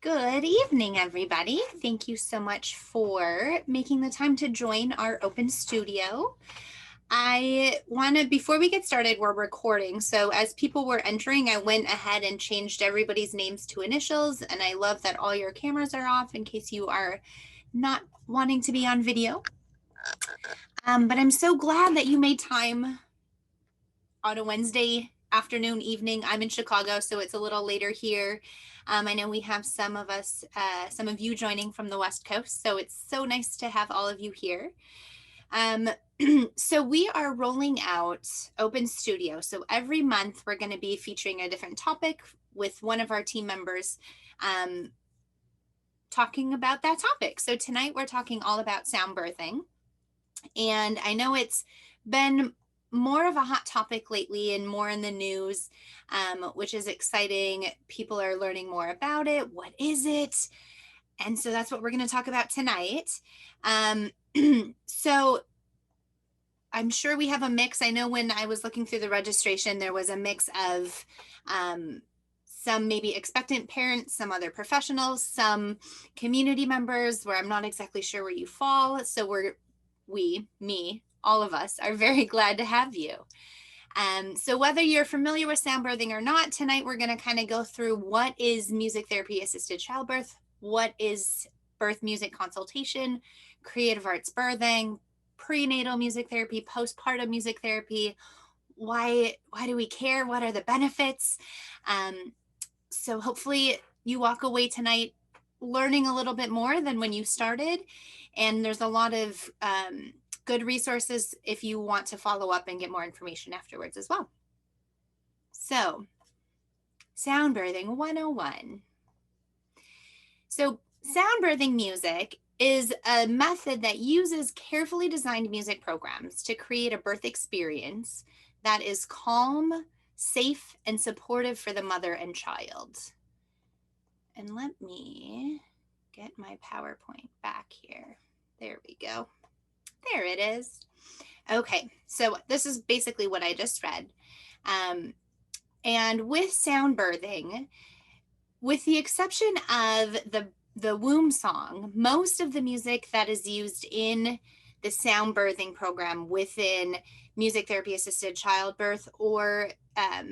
Good evening, everybody. Thank you so much for making the time to join our open studio. Before we get started, we're recording. So as people were entering, I went ahead and changed everybody's names to initials. And I love that all your cameras are off in case you are not wanting to be on video. But I'm so glad that you made time on a Wednesday afternoon, evening. I'm in Chicago, so it's a little later here. I know we have some of you joining from the West Coast, so it's so nice to have all of you here. So we are rolling out Open Studio. So every month we're going to be featuring a different topic with one of our team members talking about that topic. So tonight we're talking all about sound birthing. And I know it's been more of a hot topic lately and more in the news, which is exciting. People are learning more about it. What is it? And so that's what we're going to talk about tonight. So I'm sure we have a mix. I know when I was looking through the registration, there was a mix of some maybe expectant parents, some other professionals, some community members where I'm not exactly sure where you fall. So all of us are very glad to have you. So whether you're familiar with sound birthing or not, tonight we're going to kind of go through what is music therapy assisted childbirth, what is birth music consultation, creative arts birthing, prenatal music therapy, postpartum music therapy, why do we care, what are the benefits? So hopefully you walk away tonight learning a little bit more than when you started, and there's a lot of good resources if you want to follow up and get more information afterwards as well. So, sound birthing 101. So, sound birthing music is a method that uses carefully designed music programs to create a birth experience that is calm, safe, and supportive for the mother and child. And let me get my PowerPoint back here. There we go. There it is. Okay, so this is basically what I just read. And with sound birthing, with the exception of the womb song, most of the music that is used in the sound birthing program within music therapy assisted childbirth or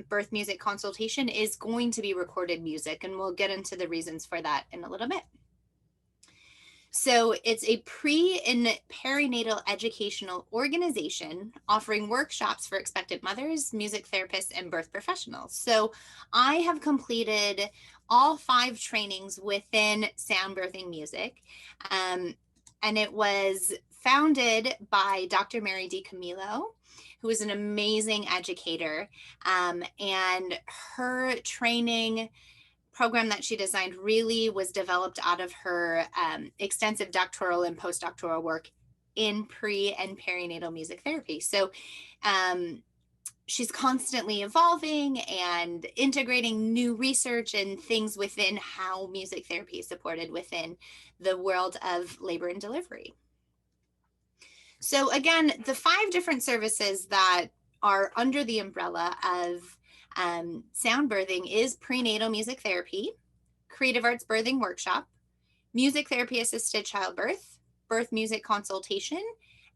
birth music consultation is going to be recorded music, and we'll get into the reasons for that in a little bit. So it's a pre and perinatal educational organization offering workshops for expectant mothers, music therapists, and birth professionals. So I have completed all 5 trainings within sound birthing music. And it was founded by Dr. Mary DiCamillo, who is an amazing educator. And her training program that she designed really was developed out of her extensive doctoral and postdoctoral work in pre and perinatal music therapy. So she's constantly evolving and integrating new research and things within how music therapy is supported within the world of labor and delivery. So again, the 5 different services that are under the umbrella of sound birthing is prenatal music therapy, creative arts birthing workshop, music therapy assisted childbirth, birth music consultation,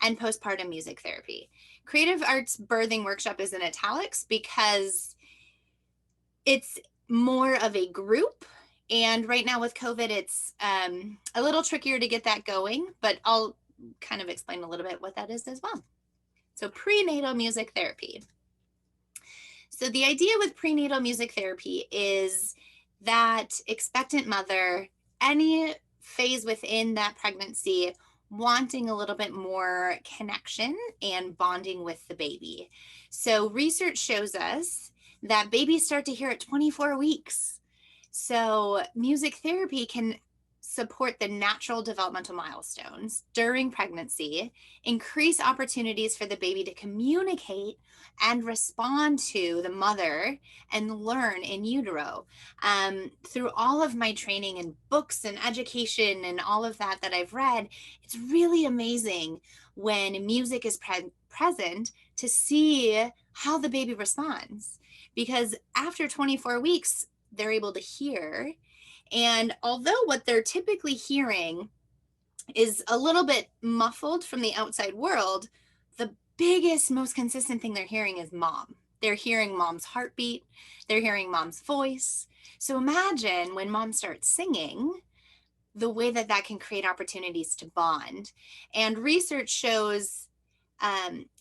and postpartum music therapy. Creative arts birthing workshop is in italics because it's more of a group. And right now with COVID, it's a little trickier to get that going, but I'll kind of explain a little bit what that is as well. So prenatal music therapy. So the idea with prenatal music therapy is that expectant mother, any phase within that pregnancy, wanting a little bit more connection and bonding with the baby. So research shows us that babies start to hear at 24 weeks. So music therapy can support the natural developmental milestones during pregnancy, increase opportunities for the baby to communicate and respond to the mother and learn in utero. Through all of my training and books and education and all of that I've read, it's really amazing when music is present to see how the baby responds. Because after 24 weeks, they're able to hear. And although what they're typically hearing is a little bit muffled from the outside world, the biggest, most consistent thing they're hearing is mom. They're hearing mom's heartbeat, they're hearing mom's voice. So imagine when mom starts singing, the way that that can create opportunities to bond. And research shows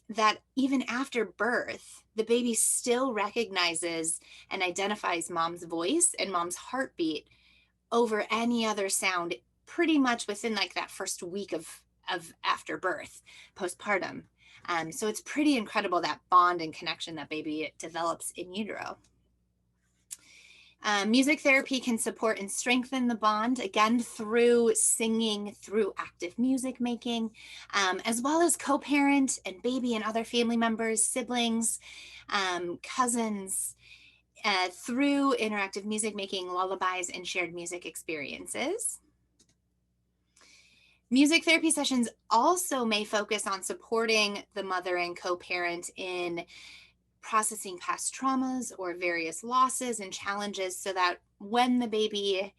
that even after birth, the baby still recognizes and identifies mom's voice and mom's heartbeat over any other sound pretty much within like that first week of after birth, postpartum. So it's pretty incredible, that bond and connection that baby develops in utero. Music therapy can support and strengthen the bond, again, through singing, through active music making, as well as co-parent and baby and other family members, siblings, cousins, through interactive music making, lullabies, and shared music experiences. Music therapy sessions also may focus on supporting the mother and co-parent in processing past traumas or various losses and challenges, so that when the baby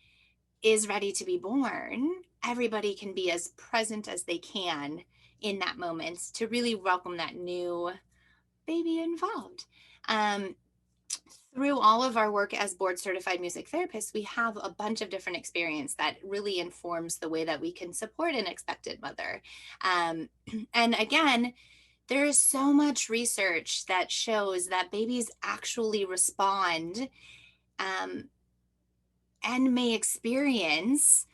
is ready to be born, everybody can be as present as they can in that moment to really welcome that new baby involved. Through all of our work as board certified music therapists, we have a bunch of different experience that really informs the way that we can support an expectant mother. And again, there is so much research that shows that babies actually respond and may experience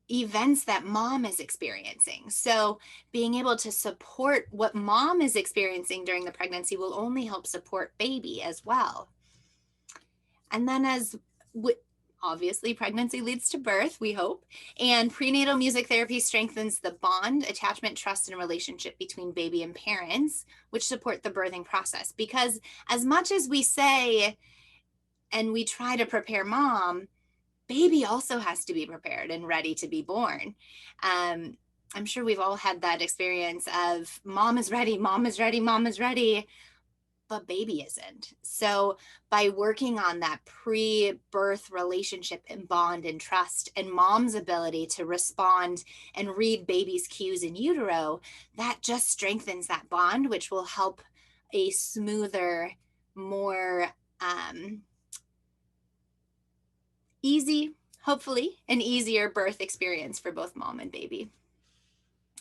events that mom is experiencing. So being able to support what mom is experiencing during the pregnancy will only help support baby as well. And then obviously pregnancy leads to birth, we hope, and prenatal music therapy strengthens the bond, attachment, trust, and relationship between baby and parents, which support the birthing process. Because as much as we say and we try to prepare mom, baby also has to be prepared and ready to be born. I'm sure we've all had that experience of mom is ready, mom is ready, mom is ready, but baby isn't. So by working on that pre-birth relationship and bond and trust, and mom's ability to respond and read baby's cues in utero, that just strengthens that bond, which will help a smoother, more easy, hopefully an easier birth experience for both mom and baby.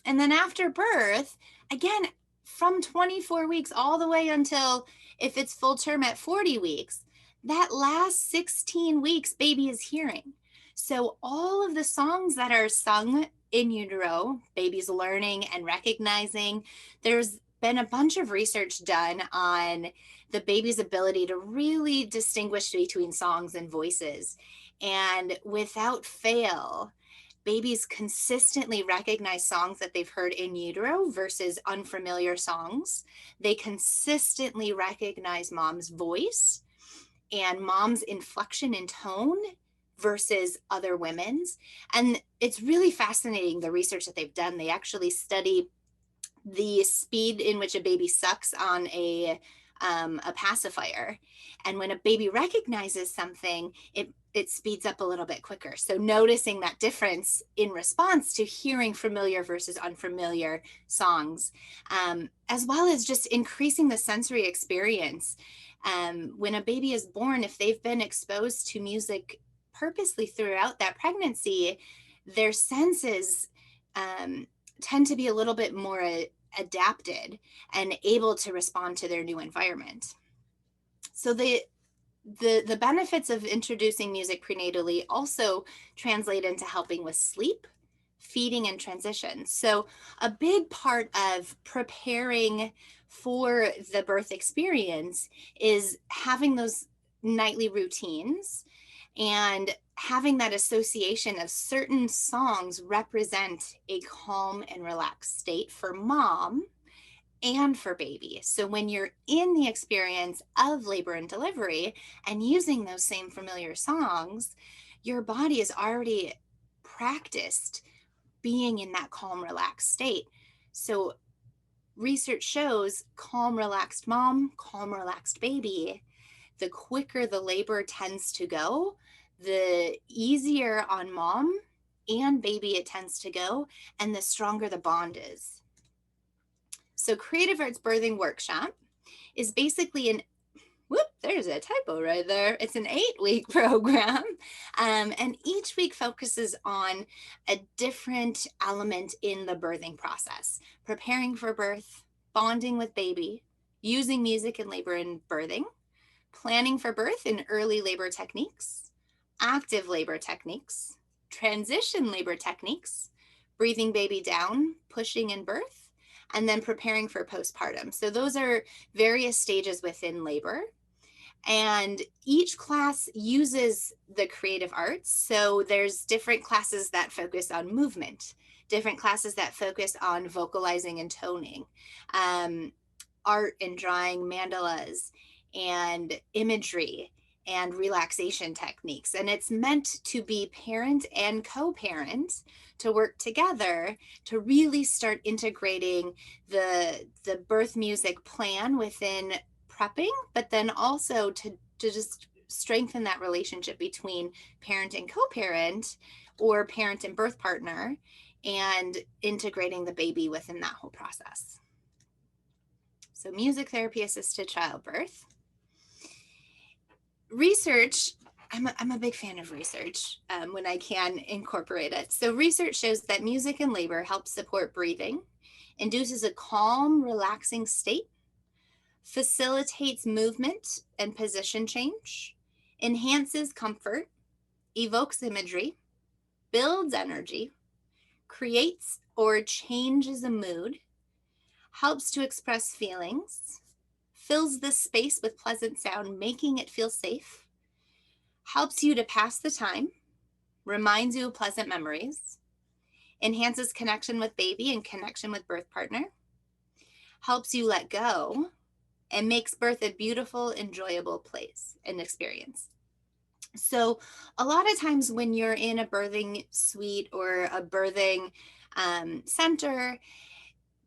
And then after birth, again, from 24 weeks all the way until, if it's full term, at 40 weeks, that last 16 weeks, baby is hearing. So all of the songs that are sung in utero, baby's learning and recognizing. There's been a bunch of research done on the baby's ability to really distinguish between songs and voices. And without fail, babies consistently recognize songs that they've heard in utero versus unfamiliar songs. They consistently recognize mom's voice and mom's inflection and tone versus other women's. And it's really fascinating, the research that they've done. They actually study the speed in which a baby sucks on a pacifier. And when a baby recognizes something, it speeds up a little bit quicker. So noticing that difference in response to hearing familiar versus unfamiliar songs, as well as just increasing the sensory experience. When a baby is born, if they've been exposed to music purposely throughout that pregnancy, their senses tend to be a little bit more adapted and able to respond to their new environment. So the benefits of introducing music prenatally also translate into helping with sleep, feeding, and transition. So a big part of preparing for the birth experience is having those nightly routines and having that association of certain songs represent a calm and relaxed state for mom and for baby. So when you're in the experience of labor and delivery and using those same familiar songs, your body is already practiced being in that calm, relaxed state. So research shows calm, relaxed mom, calm, relaxed baby, the quicker the labor tends to go, the easier on mom and baby it tends to go, and the stronger the bond is. So Creative Arts Birthing Workshop is basically there's a typo right there. It's an 8-week program. And each week focuses on a different element in the birthing process: preparing for birth, bonding with baby, using music in labor and birthing, planning for birth in early labor techniques, active labor techniques, transition labor techniques, breathing baby down, pushing in birth, and then preparing for postpartum. So those are various stages within labor. And each class uses the creative arts. So there's different classes that focus on movement, different classes that focus on vocalizing and toning, art and drawing mandalas, and imagery and relaxation techniques. And it's meant to be parent and co-parent to work together to really start integrating the birth music plan within prepping, but then also to just strengthen that relationship between parent and co-parent, or parent and birth partner, and integrating the baby within that whole process. So music therapy assisted childbirth. Research, I'm a big fan of research when I can incorporate it. So research shows that music in labor helps support breathing, induces a calm, relaxing state, facilitates movement and position change, enhances comfort, evokes imagery, builds energy, creates or changes a mood, helps to express feelings, fills the space with pleasant sound, making it feel safe, helps you to pass the time, reminds you of pleasant memories, enhances connection with baby and connection with birth partner, helps you let go, and makes birth a beautiful, enjoyable place and experience. So a lot of times when you're in a birthing suite or a birthing center,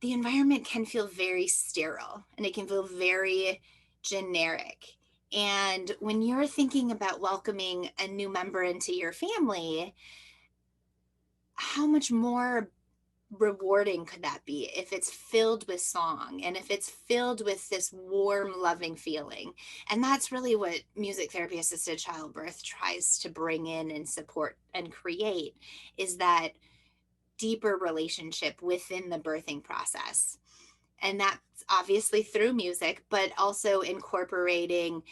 the environment can feel very sterile and it can feel very generic. And when you're thinking about welcoming a new member into your family, how much more rewarding could that be if it's filled with song and if it's filled with this warm, loving feeling? And that's really what music therapy assisted childbirth tries to bring in and support and create, is that deeper relationship within the birthing process. And that's obviously through music, but also incorporating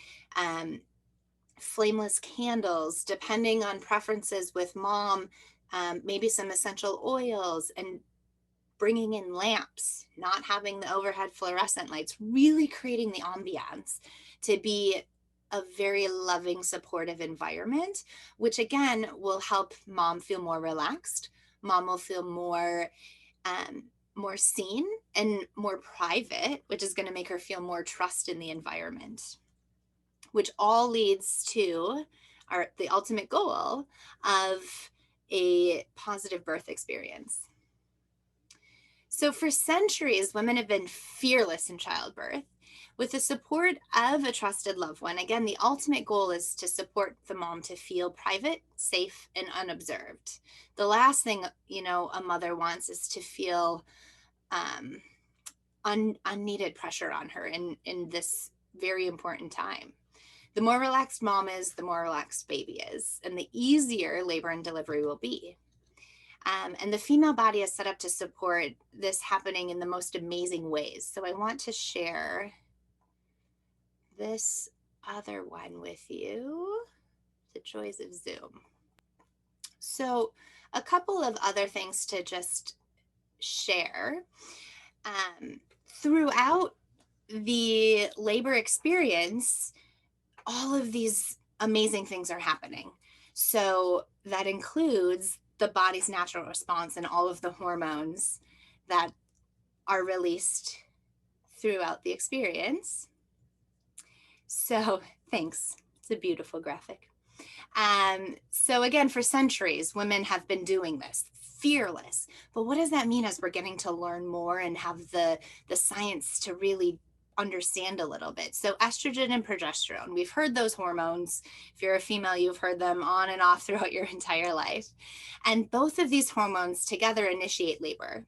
flameless candles, depending on preferences with mom, maybe some essential oils, and bringing in lamps, not having the overhead fluorescent lights, really creating the ambiance to be a very loving, supportive environment, which again will help mom feel more relaxed. Mom will feel more seen and more private, which is going to make her feel more trust in the environment, which all leads to the ultimate goal of a positive birth experience. So for centuries, women have been fearless in childbirth. With the support of a trusted loved one, again, the ultimate goal is to support the mom to feel private, safe, and unobserved. The last thing, a mother wants is to feel unneeded pressure on her in this very important time. The more relaxed mom is, the more relaxed baby is, and the easier labor and delivery will be. And the female body is set up to support this happening in the most amazing ways. So I want to share this other one with you, the joys of Zoom. So a couple of other things to just share. Throughout the labor experience, all of these amazing things are happening. So that includes the body's natural response and all of the hormones that are released throughout the experience. So thanks. It's a beautiful graphic. So again, for centuries, women have been doing this, fearless. But what does that mean as we're getting to learn more and have the science to really understand a little bit. So estrogen and progesterone, we've heard those hormones. If you're a female, you've heard them on and off throughout your entire life. And both of these hormones together initiate labor.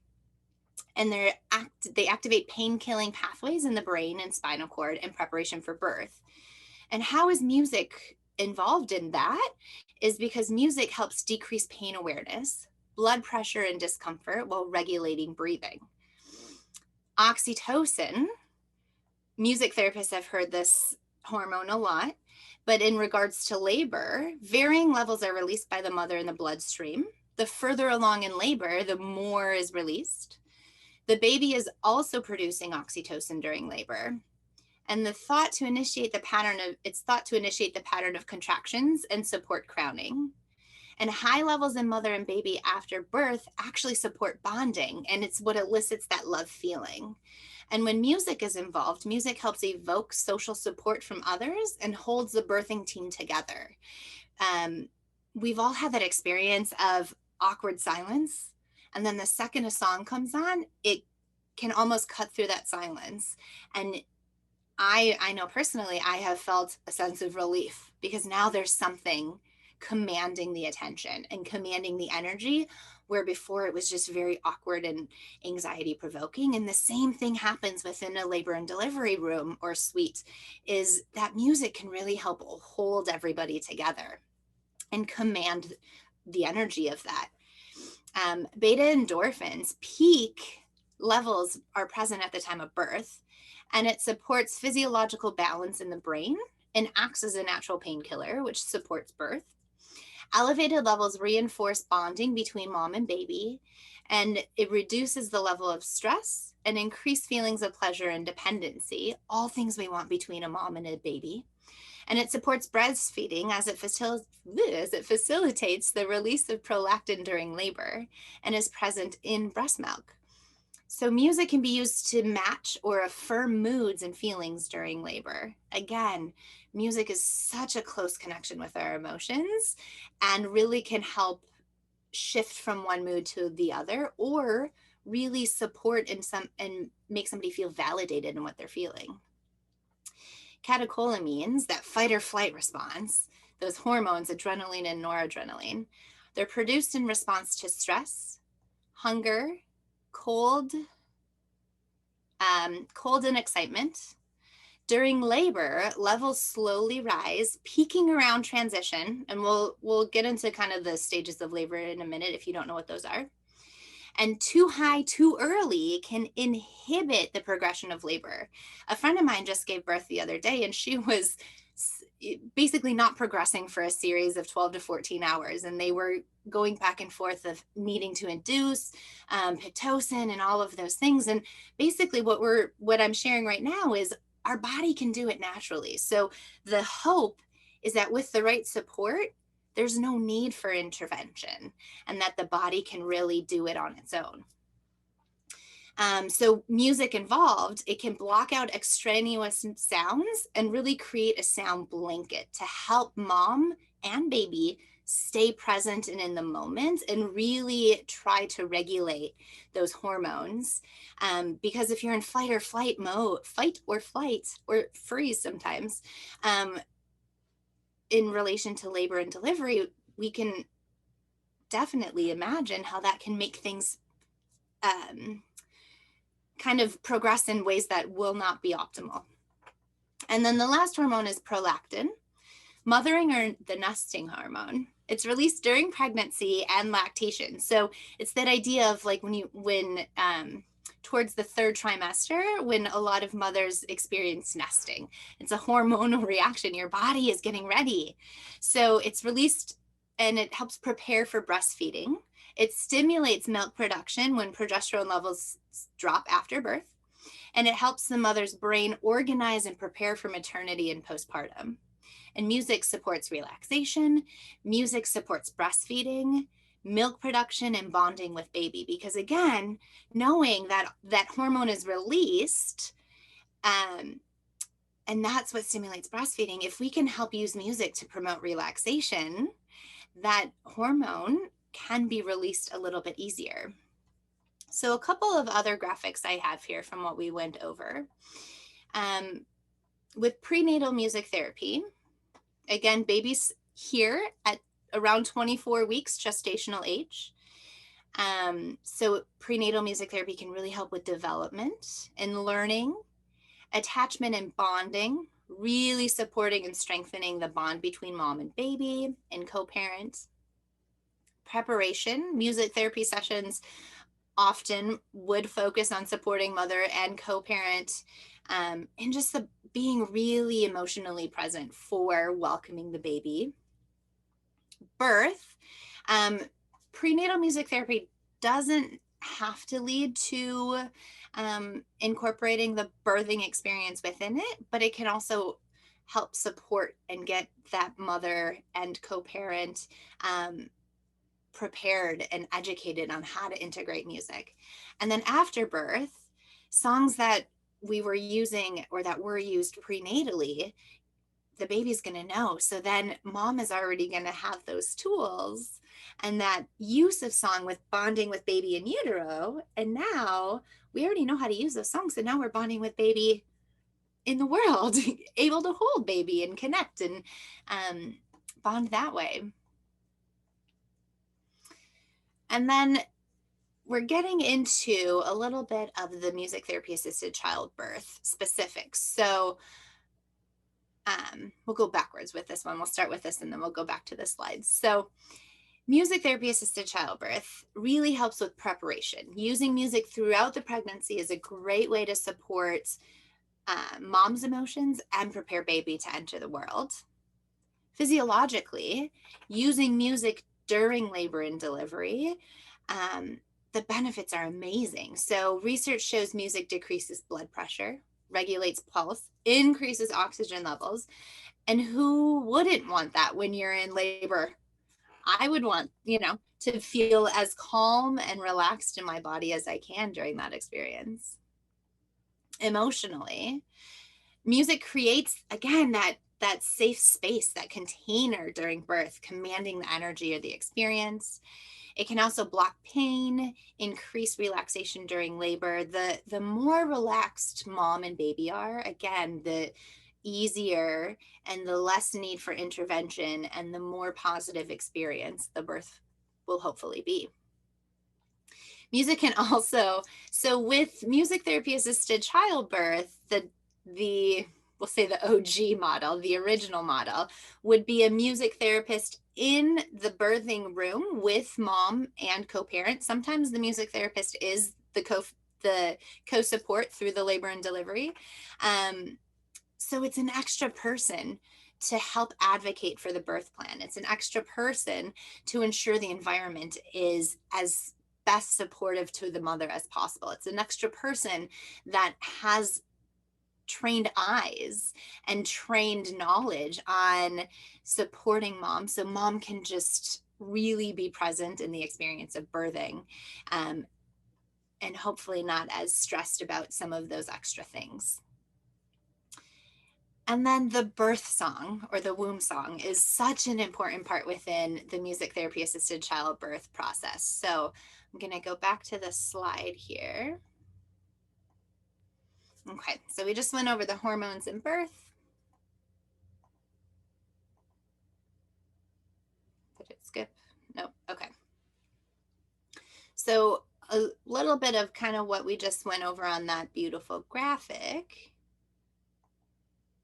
And they activate pain-killing pathways in the brain and spinal cord in preparation for birth. And how is music involved in that? Is because music helps decrease pain awareness, blood pressure, and discomfort while regulating breathing. Oxytocin, music therapists have heard this hormone a lot, but in regards to labor, varying levels are released by the mother in the bloodstream. The further along in labor, the more is released. The baby is also producing oxytocin during labor. And it's thought to initiate the pattern of contractions and support crowning. And high levels in mother and baby after birth actually support bonding, and it's what elicits that love feeling. And when music is involved, music helps evoke social support from others and holds the birthing team together. We've all had that experience of awkward silence, and then the second a song comes on, it can almost cut through that silence. And I know personally, I have felt a sense of relief because now there's something commanding the attention and commanding the energy, where before it was just very awkward and anxiety provoking. And the same thing happens within a labor and delivery room or suite, is that music can really help hold everybody together and command the energy of that. Beta endorphins peak levels are present at the time of birth, and it supports physiological balance in the brain and acts as a natural painkiller, which supports birth. Elevated levels reinforce bonding between mom and baby, and it reduces the level of stress and increased feelings of pleasure and dependency, all things we want between a mom and a baby. And it supports breastfeeding as it facilitates the release of prolactin during labor and is present in breast milk. So music can be used to match or affirm moods and feelings during labor. Again, music is such a close connection with our emotions and really can help shift from one mood to the other, or really support and make somebody feel validated in what they're feeling. Catecholamines, that fight or flight response, those hormones, adrenaline and noradrenaline, they're produced in response to stress, hunger, cold and excitement. During labor, levels slowly rise, peaking around transition, and we'll get into kind of the stages of labor in a minute if you don't know what those are. And too high, too early can inhibit the progression of labor. A friend of mine just gave birth the other day, and she was basically not progressing for a series of 12 to 14 hours. And they were going back and forth of needing to induce Pitocin and all of those things. And basically what I'm sharing right now is our body can do it naturally. So the hope is that with the right support, there's no need for intervention, and that the body can really do it on its own. So music involved, it can block out extraneous sounds and really create a sound blanket to help mom and baby stay present and in the moment and really try to regulate those hormones. Because if you're in fight or flight mode, fight or flight or freeze sometimes, in relation to labor and delivery, we can definitely imagine how that can make things kind of progress in ways that will not be optimal. And then the last hormone is prolactin, mothering, or the nesting hormone. It's released during pregnancy and lactation. So it's that idea of like when towards the third trimester, when a lot of mothers experience nesting. It's a hormonal reaction. Your body is getting ready. So it's released and it helps prepare for breastfeeding. It stimulates milk production when progesterone levels drop after birth, and it helps the mother's brain organize and prepare for maternity and postpartum. And music supports relaxation, music supports breastfeeding, milk production, and bonding with baby. Because again, knowing that that hormone is released, and that's what stimulates breastfeeding, if we can help use music to promote relaxation, that hormone can be released a little bit easier. So a couple of other graphics I have here from what we went over. With prenatal music therapy, again, babies here at around 24 weeks gestational age. So prenatal music therapy can really help with development and learning, attachment and bonding, really supporting and strengthening the bond between mom and baby and co-parent. Preparation, music therapy sessions often would focus on supporting mother and co-parent, and just being really emotionally present for welcoming the baby. Birth, prenatal music therapy doesn't have to lead to incorporating the birthing experience within it, but it can also help support and get that mother and co-parent prepared and educated on how to integrate music. And then after birth, songs that we were using or that were used prenatally, the baby's going to know. So then mom is already going to have those tools and that use of song with bonding with baby in utero. And now we already know how to use those songs. So now we're bonding with baby in the world, able to hold baby and connect and bond that way. And then we're getting into a little bit of the music therapy assisted childbirth specifics. So we'll go backwards with this one. We'll start with this and then we'll go back to the slides. So music therapy assisted childbirth really helps with preparation. Using music throughout the pregnancy is a great way to support mom's emotions and prepare baby to enter the world. Physiologically, using music during labor and delivery, the benefits are amazing. So research shows music decreases blood pressure, regulates pulse, increases oxygen levels. And who wouldn't want that when you're in labor? I would want, to feel as calm and relaxed in my body as I can during that experience. Emotionally, music creates, again, that safe space, that container during birth, commanding the energy of the experience. It can also block pain, increase relaxation during labor. The more relaxed mom and baby are, again, the easier and the less need for intervention and the more positive experience the birth will hopefully be. Music can also, so with music therapy assisted childbirth, we'll say the OG model, the original model, would be a music therapist in the birthing room with mom and co-parent. Sometimes the music therapist is the co-support through the labor and delivery. So it's an extra person to help advocate for the birth plan. It's an extra person to ensure the environment is as best supportive to the mother as possible. It's an extra person that has trained eyes and trained knowledge on supporting mom, so mom can just really be present in the experience of birthing, and hopefully not as stressed about some of those extra things. And then the birth song or the womb song is such an important part within the music therapy assisted childbirth process. So I'm going to go back to the slide here. Okay, so we just went over the hormones in birth. Did it skip? No, okay. So a little bit of kind of what we just went over on that beautiful graphic.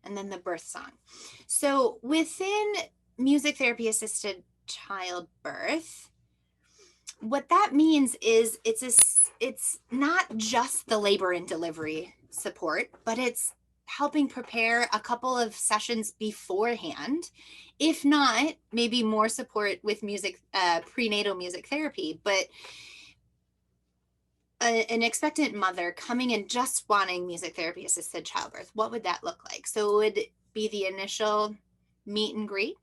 And then the birth song. So within music therapy assisted childbirth, what that means is it's not just the labor and delivery support, but it's helping prepare a couple of sessions beforehand. If not, maybe more support with music, prenatal music therapy, but an expectant mother coming in just wanting music therapy assisted childbirth, what would that look like? So it would be the initial meet and greet.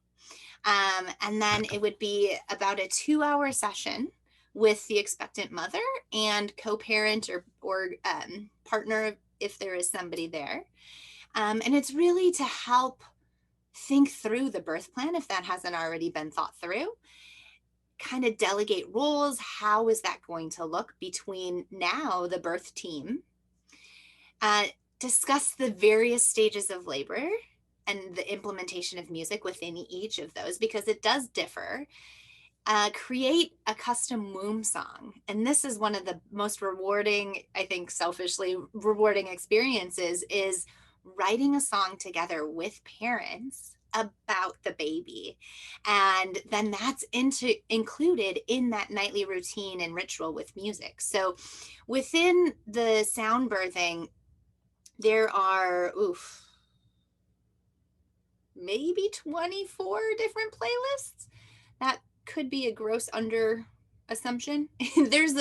And then it would be about a 2-hour session with the expectant mother and co-parent or partner if there is somebody there. And it's really to help think through the birth plan if that hasn't already been thought through. Kind of delegate roles. How is that going to look between now the birth team? discuss the various stages of labor and the implementation of music within each of those, because it does differ. Create a custom womb song. And this is one of the most rewarding, I think, selfishly rewarding experiences, is writing a song together with parents about the baby. And then that's included in that nightly routine and ritual with music. So within the sound birthing, there are, maybe 24 different playlists. That could be a gross under assumption. There's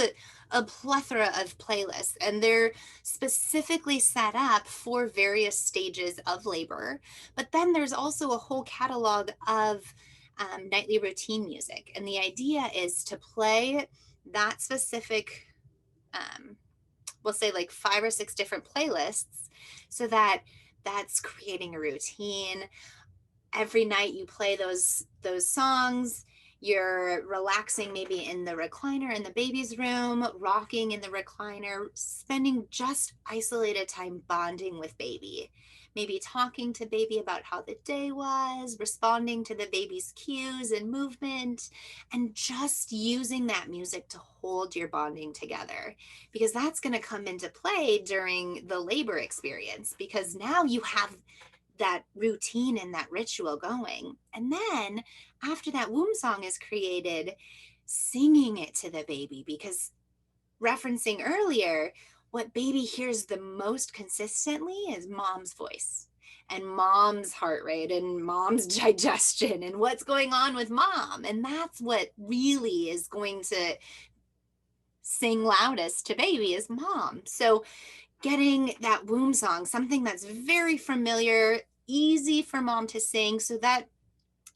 a plethora of playlists, and they're specifically set up for various stages of labor. But then there's also a whole catalog of nightly routine music. And the idea is to play that specific, we'll say like 5 or 6 different playlists, so that that's creating a routine. Every night you play those songs, you're relaxing maybe in the recliner in the baby's room, rocking in the recliner, spending just isolated time bonding with baby, maybe talking to baby about how the day was, responding to the baby's cues and movement, and just using that music to hold your bonding together, because that's going to come into play during the labor experience, because now you have that routine and that ritual going. And then after that womb song is created, singing it to the baby, because referencing earlier, what baby hears the most consistently is mom's voice and mom's heart rate and mom's digestion and what's going on with mom. And that's what really is going to sing loudest to baby, is mom. So getting that womb song, something that's very familiar, easy for mom to sing. So that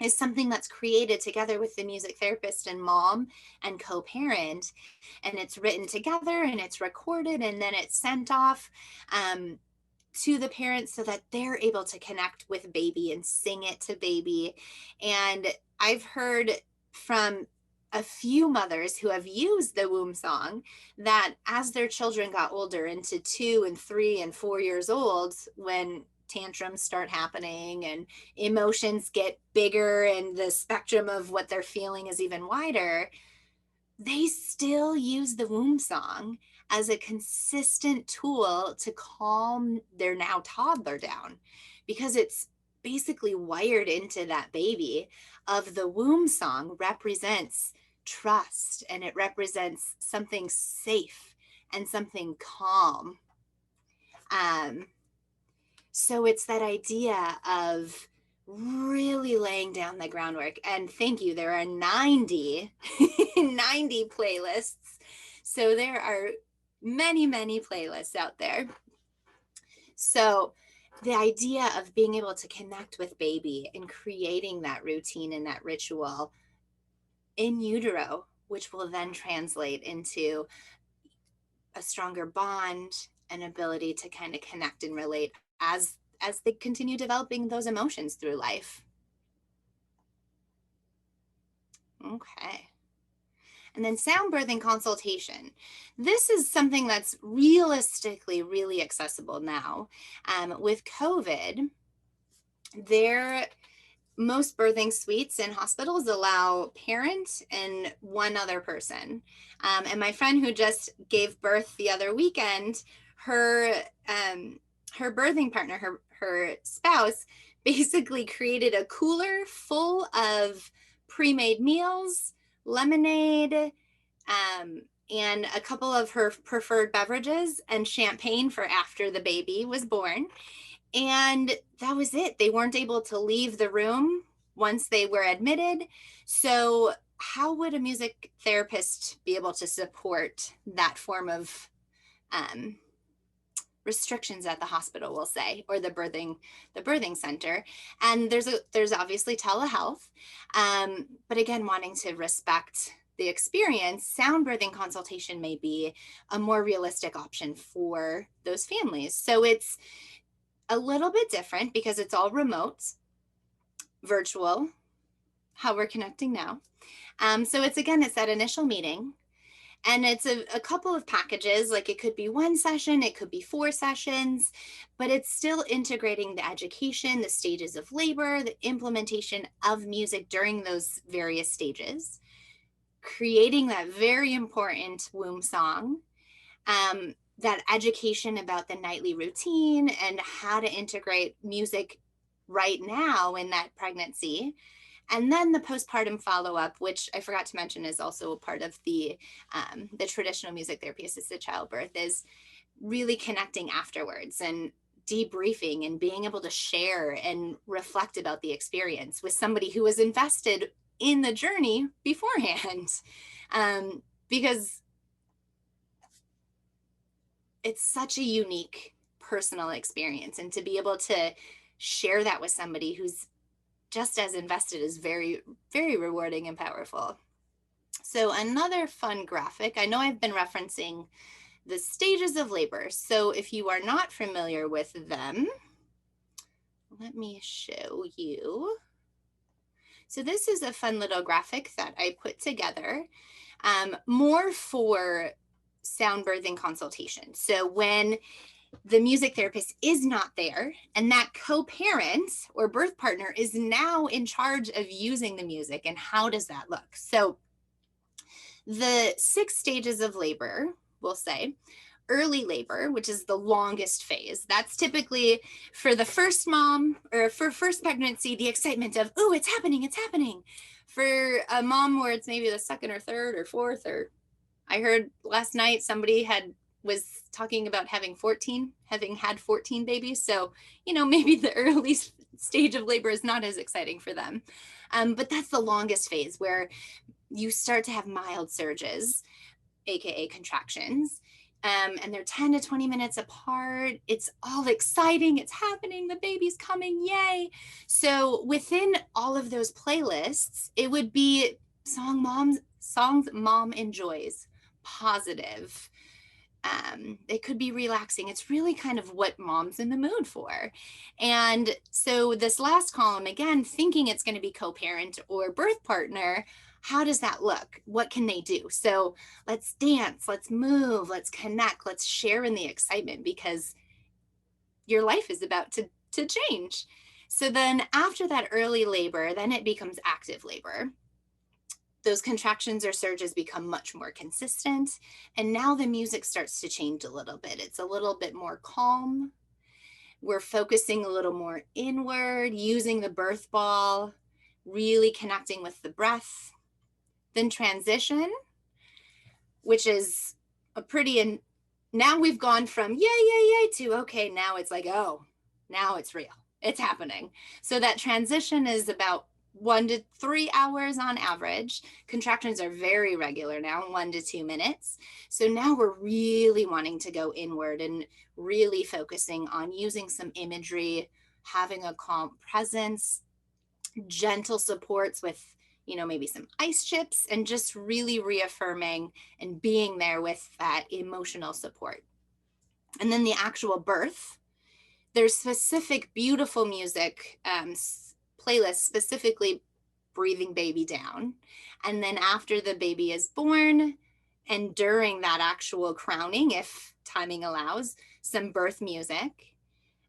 is something that's created together with the music therapist and mom and co-parent. And it's written together and it's recorded, and then it's sent off to the parents so that they're able to connect with baby and sing it to baby. And I've heard from a few mothers who have used the womb song that as their children got older, into 2 and 3 and 4 years old, when tantrums start happening and emotions get bigger and the spectrum of what they're feeling is even wider, they still use the womb song as a consistent tool to calm their now toddler down, because it's basically wired into that baby of the womb song represents trust, and it represents something safe and something calm. So it's that idea of really laying down the groundwork. And thank you, there are 90 playlists. So there are many playlists out there. So the idea of being able to connect with baby and creating that routine and that ritual in utero, which will then translate into a stronger bond and ability to kind of connect and relate as they continue developing those emotions through life. Okay. And then sound birthing consultation. This is something that's realistically really accessible now. With COVID, most birthing suites in hospitals allow parent and one other person. And my friend who just gave birth the other weekend, her birthing partner, her spouse, basically created a cooler full of pre-made meals, lemonade, and a couple of her preferred beverages, and champagne for after the baby was born. And that was it. They weren't able to leave the room once they were admitted. So how would a music therapist be able to support that form of restrictions at the hospital, we'll say, or the birthing center? And there's obviously telehealth, but again, wanting to respect the experience, sound birthing consultation may be a more realistic option for those families. So it's a little bit different because it's all remote, virtual, how we're connecting now. So it's that initial meeting, And it's a couple of packages, like it could be one session, it could be 4 sessions, but it's still integrating the education, the stages of labor, the implementation of music during those various stages, creating that very important womb song, that education about the nightly routine and how to integrate music right now in that pregnancy. And then the postpartum follow-up, which I forgot to mention is also a part of the traditional music therapy assisted childbirth, is really connecting afterwards and debriefing and being able to share and reflect about the experience with somebody who was invested in the journey beforehand. Because it's such a unique personal experience, and to be able to share that with somebody who's just as invested is very, very rewarding and powerful. So another fun graphic, I know I've been referencing the stages of labor. So if you are not familiar with them, let me show you. So this is a fun little graphic that I put together, more for sound birthing consultation. So when the music therapist is not there and that co-parent or birth partner is now in charge of using the music, and how does that look? So the 6 stages of labor, we'll say, early labor, which is the longest phase. That's typically for the first mom or for first pregnancy, the excitement of, oh, it's happening, it's happening. For a mom where it's maybe the second or third or fourth, or I heard last night somebody was talking about having had 14 babies. So, maybe the early stage of labor is not as exciting for them. But that's the longest phase where you start to have mild surges, AKA contractions. And they're 10 to 20 minutes apart. It's all exciting. It's happening. The baby's coming. Yay. So within all of those playlists, it would be songs mom enjoys, positive. It could be relaxing. It's really kind of what mom's in the mood for. And so this last column, again, thinking it's going to be co-parent or birth partner, how does that look? What can they do? So let's dance, let's move, let's connect, let's share in the excitement, because your life is about to change. So then after that early labor, then it becomes active labor. Those contractions or surges become much more consistent. And now the music starts to change a little bit. It's a little bit more calm. We're focusing a little more inward, using the birth ball, really connecting with the breath. Then transition, which is a pretty, and now we've gone from yay to, okay, now it's like, oh, now it's real. It's happening. So that transition is about 1 to 3 hours on average. Contractions are very regular now, 1 to 2 minutes. So now we're really wanting to go inward and really focusing on using some imagery, having a calm presence, gentle supports with, maybe some ice chips, and just really reaffirming and being there with that emotional support. And then the actual birth, there's specific beautiful music playlists specifically breathing baby down. And then after the baby is born and during that actual crowning, if timing allows, some birth music.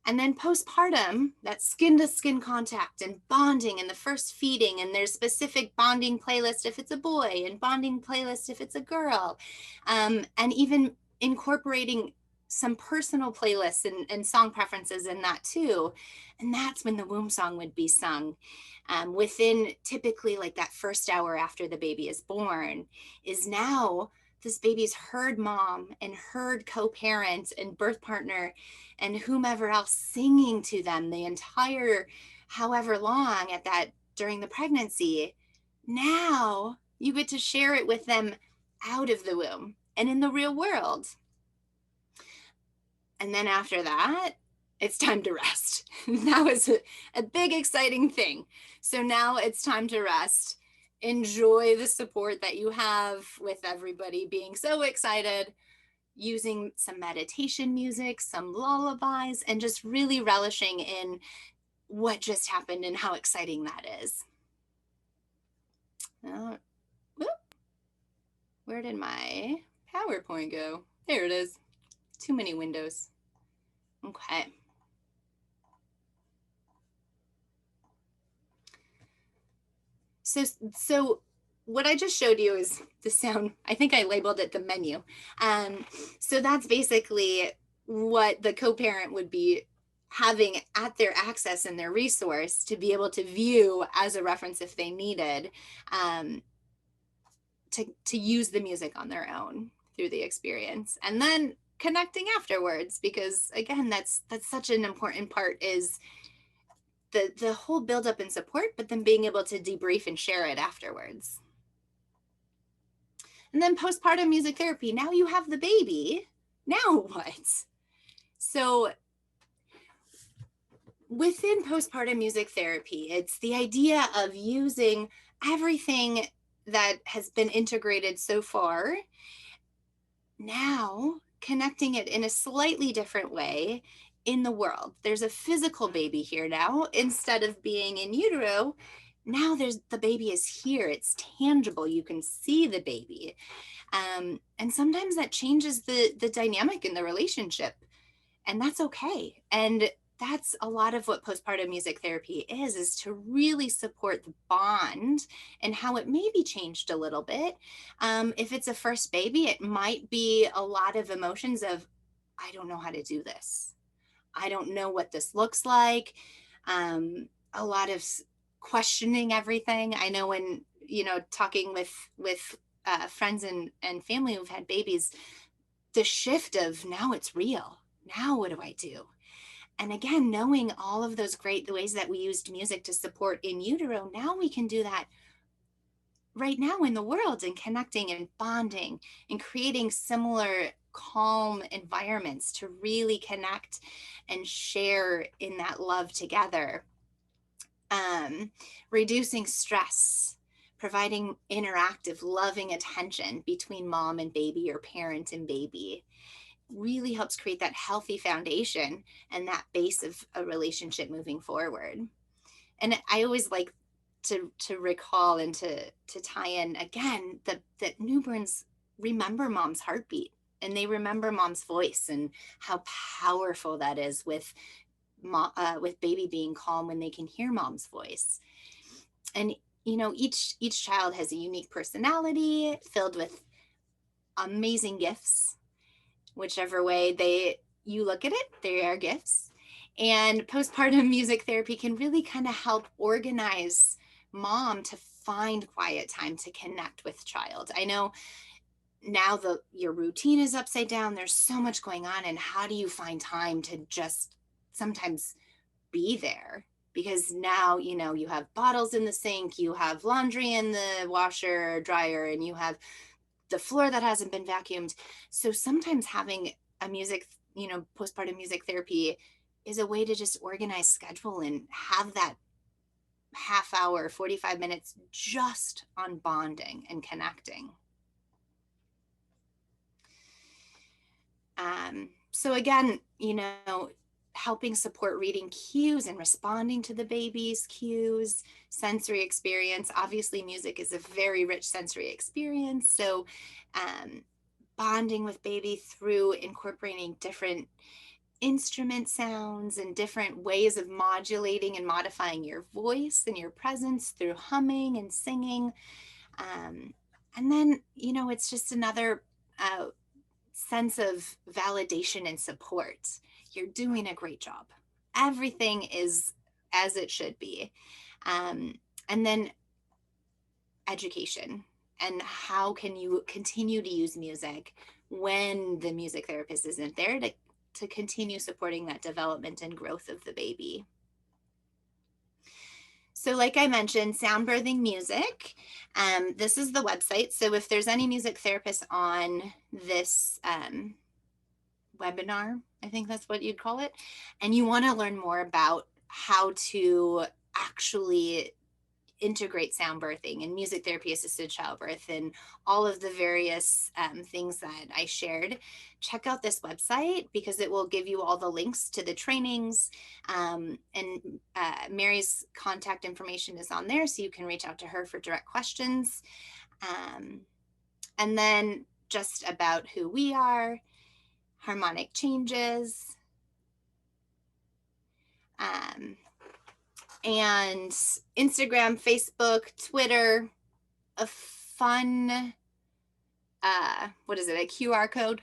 And then postpartum, that skin to skin contact and bonding and the first feeding. And there's specific bonding playlist if it's a boy and bonding playlist if it's a girl. And even incorporating some personal playlists and song preferences in that too. And that's when the womb song would be sung within typically like that first hour after the baby is born. Is now this baby's heard mom and heard co-parent and birth partner and whomever else singing to them the entire however long at that during the pregnancy. Now you get to share it with them out of the womb and in the real world. And then after that, it's time to rest. That was a big, exciting thing. So now it's time to rest. Enjoy the support that you have with everybody being so excited, using some meditation music, some lullabies, and just really relishing in what just happened and how exciting that is. Where did my PowerPoint go? There it is. Too many windows. Okay. So what I just showed you is the sound. I think I labeled it the menu. So that's basically what the co-parent would be having at their access and their resource to be able to view as a reference if they needed, to use the music on their own through the experience. And then connecting afterwards, because again, that's such an important part, is the whole buildup and support, but then being able to debrief and share it afterwards. And then postpartum music therapy. Now you have the baby. Now what? So within postpartum music therapy, it's the idea of using everything that has been integrated so far, now connecting it in a slightly different way in the world. There's a physical baby here now. Instead of being in utero, now the baby is here. It's tangible. You can see the baby. And sometimes that changes the dynamic in the relationship, and that's okay. And that's a lot of what postpartum music therapy is to really support the bond and how it may be changed a little bit. If it's a first baby, it might be a lot of emotions of, I don't know how to do this. I don't know what this looks like. A lot of questioning everything. I know when, talking with friends and family who've had babies, the shift of now it's real. Now what do I do? And again, knowing all of those the ways that we used music to support in utero, now we can do that right now in the world, and connecting and bonding and creating similar calm environments to really connect and share in that love together. Reducing stress, providing interactive, loving attention between mom and baby or parent and baby, really helps create that healthy foundation and that base of a relationship moving forward. And I always like to recall and to tie in again that newborns remember mom's heartbeat, and they remember mom's voice, and how powerful that is with baby being calm when they can hear mom's voice. And each child has a unique personality filled with amazing gifts. Whichever way you look at it, they are gifts. And postpartum music therapy can really kind of help organize mom to find quiet time to connect with child. I know now your routine is upside down. There's so much going on. And how do you find time to just sometimes be there? Because now, you have bottles in the sink, you have laundry in the washer, dryer, and you have the floor that hasn't been vacuumed. So sometimes having a postpartum music therapy is a way to just organize schedule and have that half hour, 45 minutes just on bonding and connecting. So again, helping support reading cues and responding to the baby's cues, sensory experience. Obviously, music is a very rich sensory experience. So bonding with baby through incorporating different instrument sounds and different ways of modulating and modifying your voice and your presence through humming and singing. And then, it's just another sense of validation and support. You're doing a great job. Everything is as it should be. And then education, and how can you continue to use music when the music therapist isn't there to continue supporting that development and growth of the baby. So like I mentioned, sound birthing music. This is the website. So if there's any music therapists on this webinar, I think that's what you'd call it, and you want to learn more about how to actually integrate sound birthing and music therapy assisted childbirth and all of the various things that I shared, check out this website, because it will give you all the links to the trainings, and Mary's contact information is on there, so you can reach out to her for direct questions. And then just about who we are, harmonic changes, and Instagram, Facebook, Twitter, a fun, what is it, a QR code?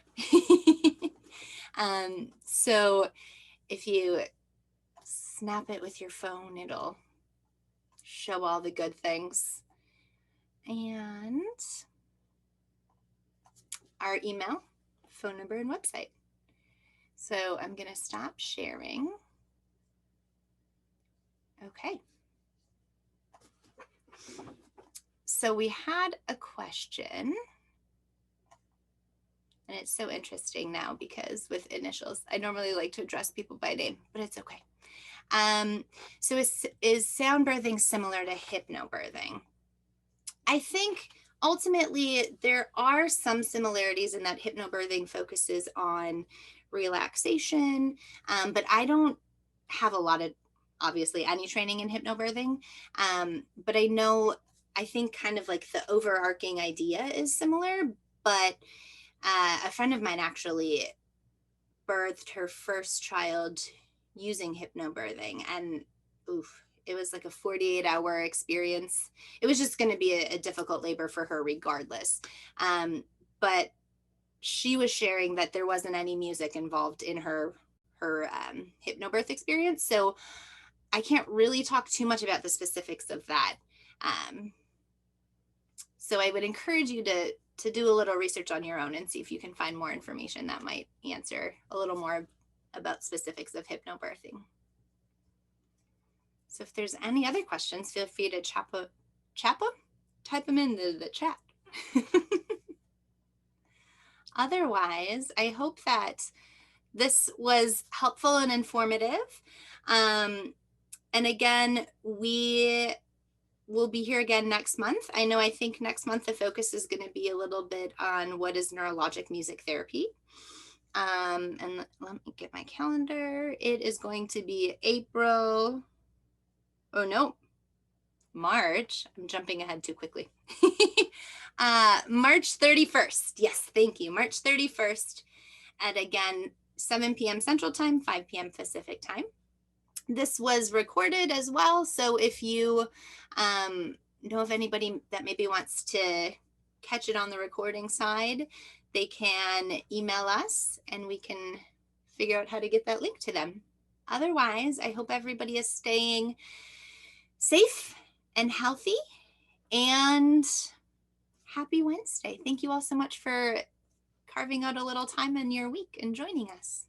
So if you snap it with your phone, it'll show all the good things. And our email, phone number, and website. So I'm going to stop sharing. Okay. So we had a question, and it's so interesting now because with initials, I normally like to address people by name, but it's okay. So is sound birthing similar to hypnobirthing? I think ultimately there are some similarities in that hypnobirthing focuses on relaxation, but I don't have a lot of, obviously, any training in hypnobirthing, but I think kind of like the overarching idea is similar, but a friend of mine actually birthed her first child using hypnobirthing, and oof, it was like a 48-hour experience. It was just going to be a difficult labor for her regardless. But she was sharing that there wasn't any music involved in her hypnobirth experience. So I can't really talk too much about the specifics of that. So I would encourage you to do a little research on your own and see if you can find more information that might answer a little more about specifics of hypnobirthing. So if there's any other questions, feel free to type them in the chat. Otherwise, I hope that this was helpful and informative. And again, we will be here again next month. I think next month the focus is going to be a little bit on what is neurologic music therapy. And let me get my calendar. It is going to be March. I'm jumping ahead too quickly. March 31st. Yes, thank you. March 31st at, again, 7 p.m. Central Time, 5 p.m. Pacific Time. This was recorded as well, so if you know of anybody that maybe wants to catch it on the recording side, they can email us and we can figure out how to get that link to them. Otherwise, I hope everybody is staying safe and healthy, and happy Wednesday. Thank you all so much for carving out a little time in your week and joining us.